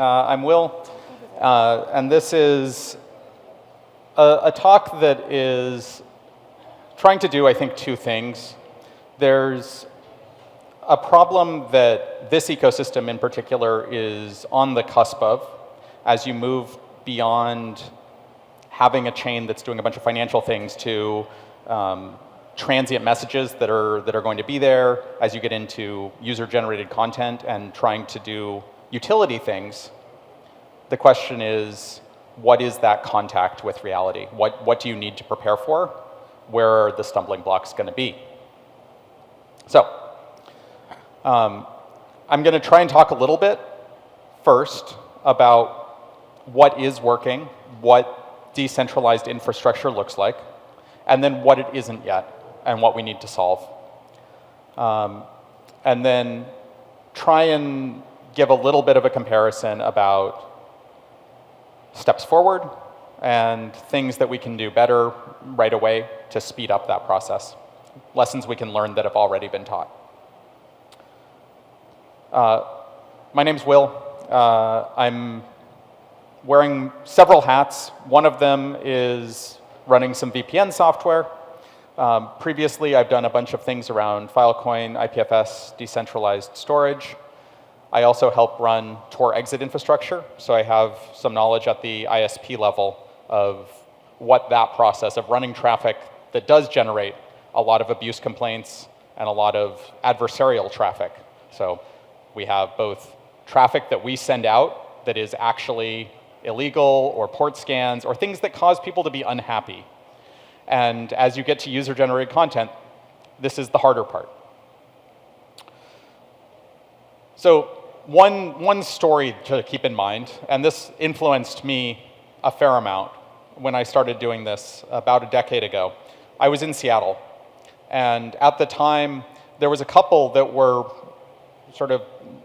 I'm Will, and this is a talk that is trying to do, I think, two things. There's a problem that this ecosystem in particular is on the cusp of as you move beyond having a chain that's doing a bunch of financial things to transient messages that are going to be there, as you get into user-generated content and trying to do utility things. The question is, what is that contact with reality? What do you need to prepare for? Where are the stumbling blocks going to be? So, I'm going to try and talk a little bit first about what is working, what decentralized infrastructure looks like, and then what it isn't yet, and what we need to solve. And then try and give a little bit of a comparison about steps forward and things that we can do better right away to speed up that process. Lessons we can learn that have already been taught. My name's Will. I'm wearing several hats. One of them is running some VPN software. Previously, I've done a bunch of things around Filecoin, IPFS, decentralized storage. I also help run Tor exit infrastructure, so I have some knowledge at the ISP level of what that process of running traffic that does generate a lot of abuse complaints and a lot of adversarial traffic. So we have both traffic that we send out that is actually illegal or port scans or things that cause people to be unhappy. And as you get to user-generated content, this is the harder part. So one story to keep in mind, and this influenced me a fair amount when I started doing this about a decade ago. I was in Seattle, and at the time, there was a couple that were sort of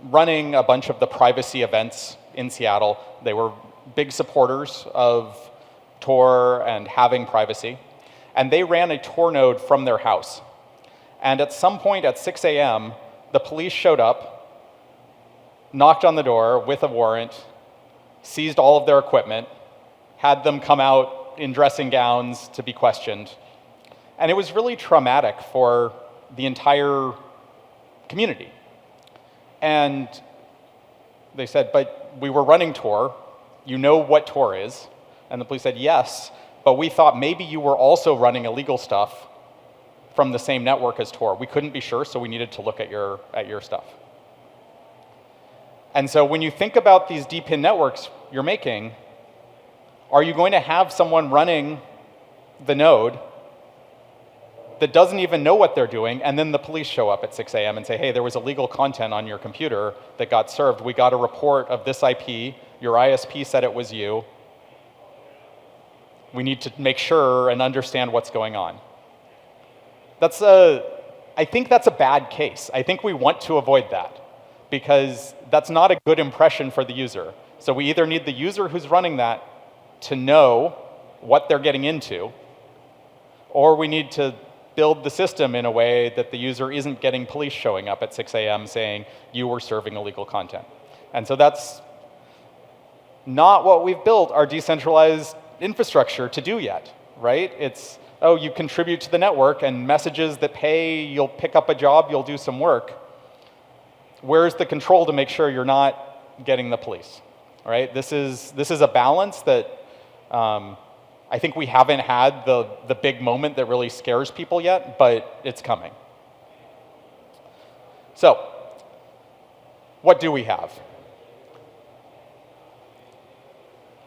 running a bunch of the privacy events in Seattle. They were big supporters of Tor and having privacy. And they ran a Tor node from their house. And at some point at 6 a.m., the police showed up, knocked on the door with a warrant, seized all of their equipment, had them come out in dressing gowns to be questioned. And it was really traumatic for the entire community. And they said, but we were running Tor. You know what Tor is. And the police said, yes, but we thought maybe you were also running illegal stuff from the same network as Tor. We couldn't be sure, so we needed to look at your stuff. And so when you think about these DePIN networks you're making, are you going to have someone running the node that doesn't even know what they're doing, and then the police show up at 6 a.m. and say, hey, there was illegal content on your computer that got served. We got a report of this IP. Your ISP said it was you. We need to make sure and understand what's going on. I think that's a bad case. I think we want to avoid that because that's not a good impression for the user. So we either need the user who's running that to know what they're getting into, or we need to build the system in a way that the user isn't getting police showing up at 6 a.m. saying you were serving illegal content. And so that's not what we've built our decentralized infrastructure to do yet, right? It's, oh, you contribute to the network and messages that pay, you'll pick up a job, you'll do some work. Where's the control to make sure you're not getting the police, right? This is a balance that I think we haven't had the big moment that really scares people yet, but it's coming. So, what do we have?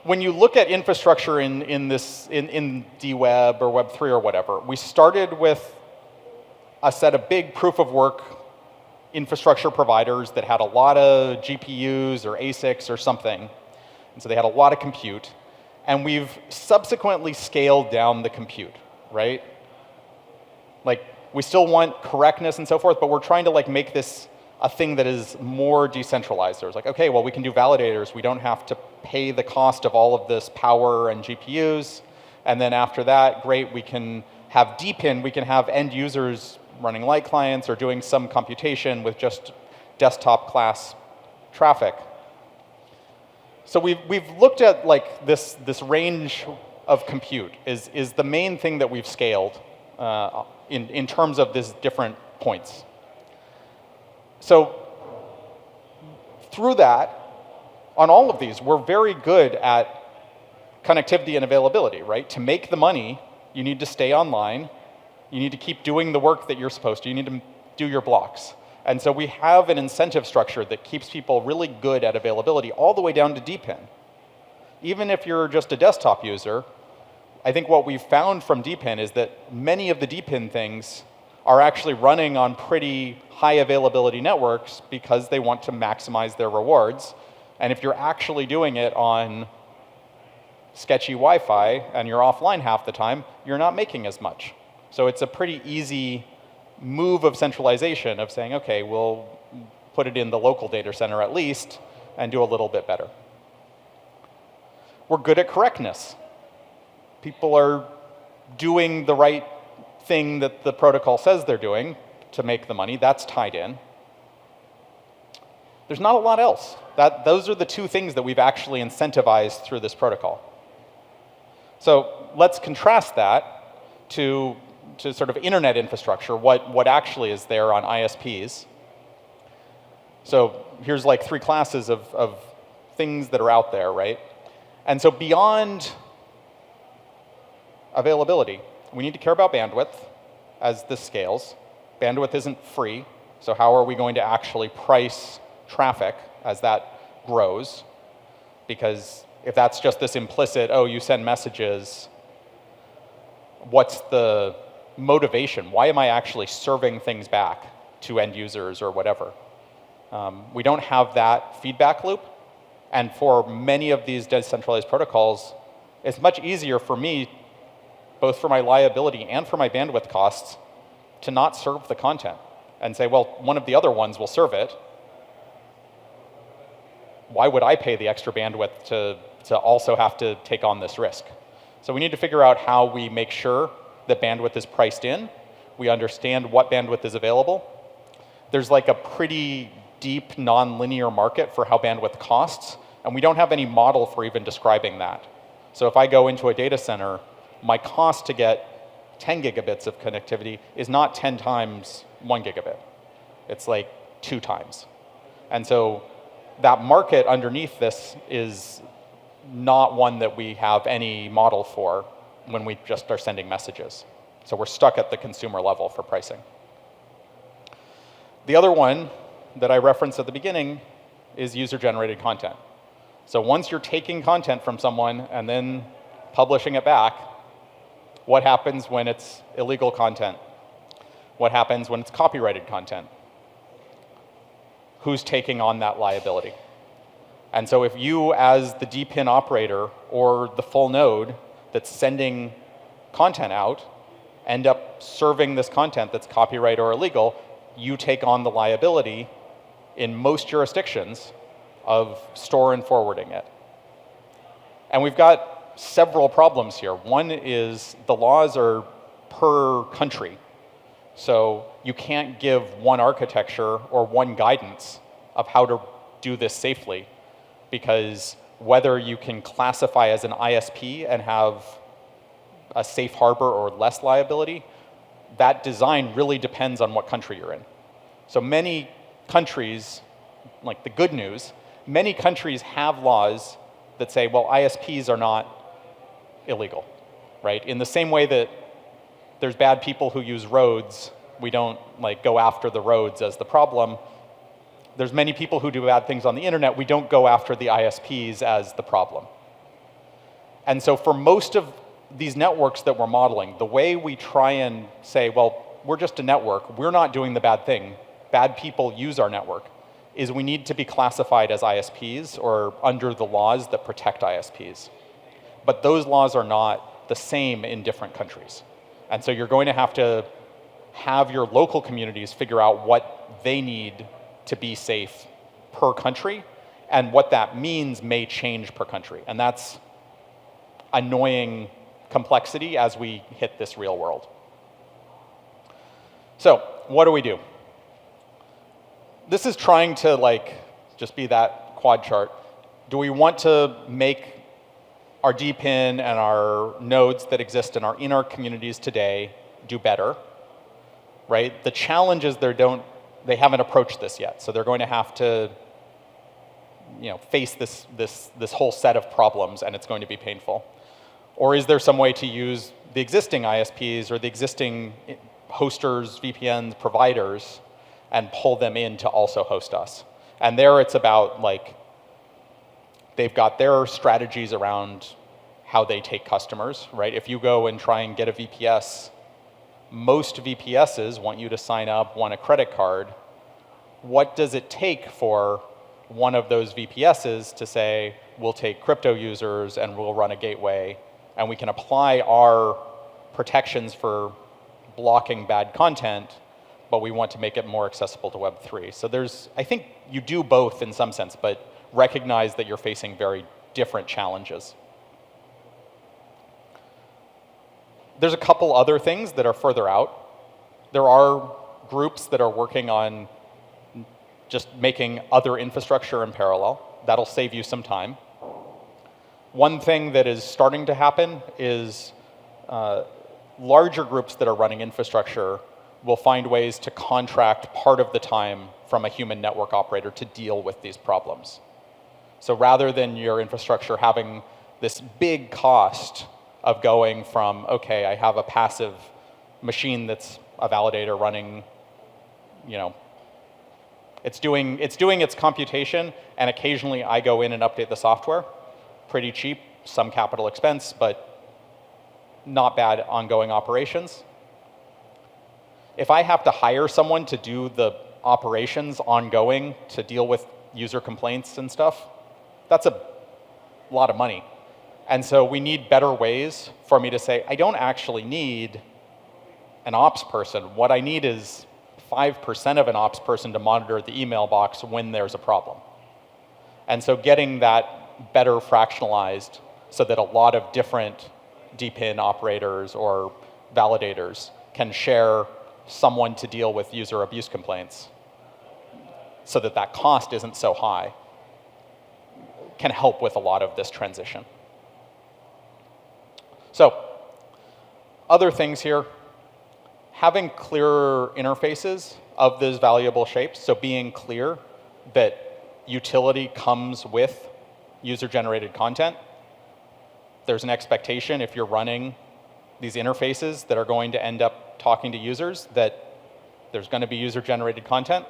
When you look at infrastructure in DWeb or Web3 or whatever, we started with a set of big proof of work infrastructure providers that had a lot of GPUs or ASICs or something. And so they had a lot of compute. And we've subsequently scaled down the compute, right? Like, we still want correctness and so forth, but we're trying to like make this a thing that is more decentralized. There's like, okay, well, we can do validators. We don't have to pay the cost of all of this power and GPUs. And then after that, great, we can have DePIN. We can have end users running light clients or doing some computation with just desktop class traffic. So we've looked at like this range of compute is the main thing that we've scaled in terms of these different points. So through that, on all of these, we're very good at connectivity and availability, right? To make the money, you need to stay online. You need to keep doing the work that you're supposed to. You need to do your blocks. And so we have an incentive structure that keeps people really good at availability all the way down to DePIN. Even if you're just a desktop user, I think what we've found from DePIN is that many of the DePIN things are actually running on pretty high availability networks because they want to maximize their rewards. And if you're actually doing it on sketchy Wi-Fi and you're offline half the time, you're not making as much. So it's a pretty easy move of centralization of saying, okay, we'll put it in the local data center at least and do a little bit better. We're good at correctness. People are doing the right thing that the protocol says they're doing to make the money. That's tied in. There's not a lot else. Those are the two things that we've actually incentivized through this protocol. So let's contrast that to sort of internet infrastructure, what actually is there on ISPs. So here's like 3 classes of things that are out there, right? And so beyond availability, we need to care about bandwidth as this scales. Bandwidth isn't free, so how are we going to actually price traffic as that grows? Because if that's just this implicit, oh, you send messages, what's the motivation? Why am I actually serving things back to end users or whatever? We don't have that feedback loop. And for many of these decentralized protocols, it's much easier for me, both for my liability and for my bandwidth costs, to not serve the content and say, well, one of the other ones will serve it. Why would I pay the extra bandwidth to also have to take on this risk? So we need to figure out how we make sure that bandwidth is priced in. We understand what bandwidth is available. There's like a pretty deep non-linear market for how bandwidth costs, and we don't have any model for even describing that. So if I go into a data center, my cost to get 10 gigabits of connectivity is not 10 times 1 gigabit. It's like 2 times. And so that market underneath this is not one that we have any model for when we just are sending messages. So we're stuck at the consumer level for pricing. The other one that I referenced at the beginning is user-generated content. So once you're taking content from someone and then publishing it back, what happens when it's illegal content? What happens when it's copyrighted content? Who's taking on that liability? And so if you, as the DePIN operator or the full node that's sending content out, end up serving this content that's copyright or illegal, you take on the liability in most jurisdictions of store and forwarding it. And we've got several problems here. One is the laws are per country. So you can't give one architecture or one guidance of how to do this safely, because whether you can classify as an ISP and have a safe harbor or less liability, that design really depends on what country you're in. So many countries, like the good news, many countries have laws that say, well, ISPs are not illegal, right? In the same way that there's bad people who use roads, we don't like go after the roads as the problem. There's many people who do bad things on the internet, we don't go after the ISPs as the problem. And so for most of these networks that we're modeling, the way we try and say, well, we're just a network, we're not doing the bad thing, bad people use our network, is we need to be classified as ISPs or under the laws that protect ISPs. But those laws are not the same in different countries. And so you're going to have your local communities figure out what they need to be safe per country, and what that means may change per country. And that's annoying complexity as we hit this real world. So what do? This is trying to just be that quad chart. Do we want to make our DePIN and our nodes that exist in our communities today do better? Right? The challenge is they haven't approached this yet, so they're going to have to face this whole set of problems, and it's going to be painful. Or is there some way to use the existing ISPs or the existing hosters, VPNs, providers, and pull them in to also host us? And there it's about, like, they've got their strategies around how they take customers, right? If you go and try and get a VPS, most VPSs want you to sign up, want a credit card. What does it take for one of those VPSs to say, we'll take crypto users and we'll run a gateway, and we can apply our protections for blocking bad content, but we want to make it more accessible to Web3. So I think you do both in some sense, but recognize that you're facing very different challenges. There's a couple other things that are further out. There are groups that are working on just making other infrastructure in parallel. That'll save you some time. One thing that is starting to happen is larger groups that are running infrastructure will find ways to contract part of the time from a human network operator to deal with these problems. So rather than your infrastructure having this big cost of going from, okay, I have a passive machine that's a validator running, it's doing its computation, and occasionally I go in and update the software. Pretty cheap, some capital expense, but not bad ongoing operations. If I have to hire someone to do the operations ongoing to deal with user complaints and stuff, that's a lot of money. And so we need better ways for me to say, I don't actually need an ops person. What I need is 5% of an ops person to monitor the email box when there's a problem. And so getting that better fractionalized so that a lot of different DePIN operators or validators can share someone to deal with user abuse complaints so that that cost isn't so high can help with a lot of this transition. So, other things here, having clearer interfaces of those valuable shapes, so being clear that utility comes with user-generated content. There's an expectation if you're running these interfaces that are going to end up talking to users that there's going to be user-generated content.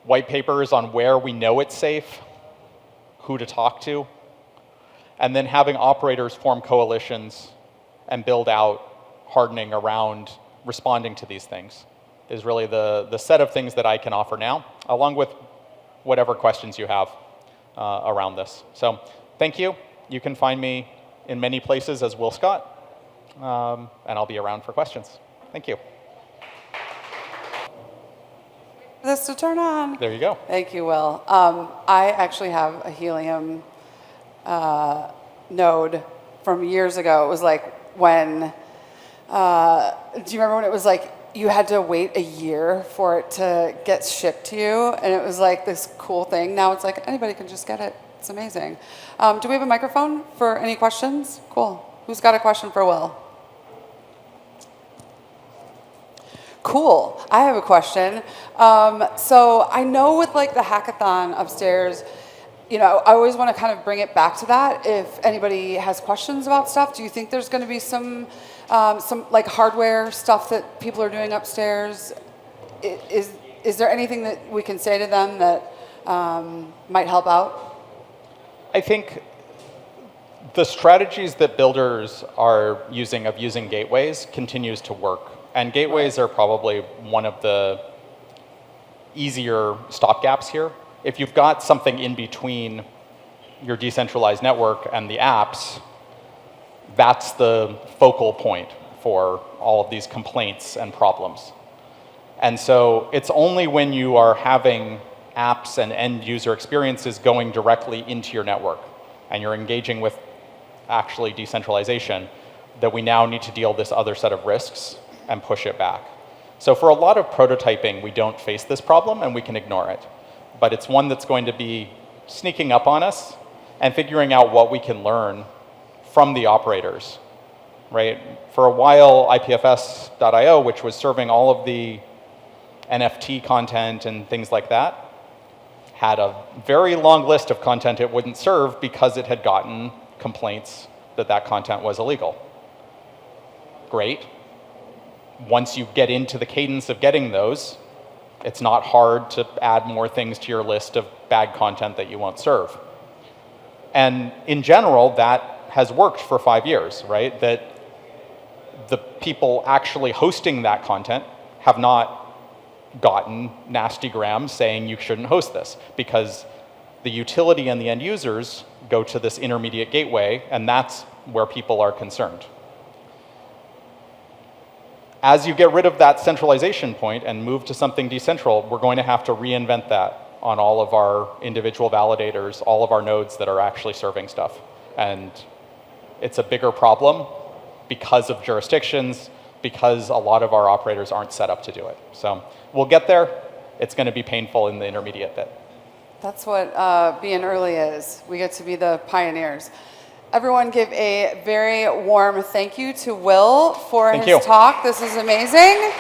White papers on where we know it's safe, who to talk to, and then having operators form coalitions and build out hardening around responding to these things is really the set of things that I can offer now, along with whatever questions you have around this. So thank you. You can find me in many places as Will Scott, and I'll be around for questions. Thank you. This to turn on. There you go. Thank you, Will. I actually have a Helium node from years ago. It was like when, do you remember when it was like you had to wait a year for it to get shipped to you? And it was like this cool thing. Now it's like anybody can just get it. It's amazing. Do we have a microphone for any questions? Cool. Who's got a question for Will? Cool. I have a question. So I know with like the hackathon upstairs, I always want to kind of bring it back to that. If anybody has questions about stuff, do you think there's going to be some like hardware stuff that people are doing upstairs? Is there anything that we can say to them that might help out? I think the strategies that builders are using of using gateways continues to work. And gateways are probably one of the easier stopgaps here. If you've got something in between your decentralized network and the apps, that's the focal point for all of these complaints and problems. And so it's only when you are having apps and end user experiences going directly into your network and you're engaging with actually decentralization that we now need to deal this other set of risks and push it back. So for a lot of prototyping, we don't face this problem and we can ignore it. but it's one that's going to be sneaking up on us and figuring out what we can learn from the operators, right? For a while, IPFS.io, which was serving all of the NFT content and things like that, had a very long list of content it wouldn't serve because it had gotten complaints that that content was illegal. Great. Once you get into the cadence of getting those, it's not hard to add more things to your list of bad content that you won't serve. And in general, that has worked for 5 years, right? That the people actually hosting that content have not gotten nasty grams saying you shouldn't host this, because the utility and the end users go to this intermediate gateway, and that's where people are concerned. As you get rid of that centralization point and move to something decentral, we're going to have to reinvent that on all of our individual validators, all of our nodes that are actually serving stuff. And it's a bigger problem because of jurisdictions, because a lot of our operators aren't set up to do it. So we'll get there. It's going to be painful in the intermediate bit. That's what being early is. We get to be the pioneers. Everyone give a very warm thank you to Will for his talk. This is amazing.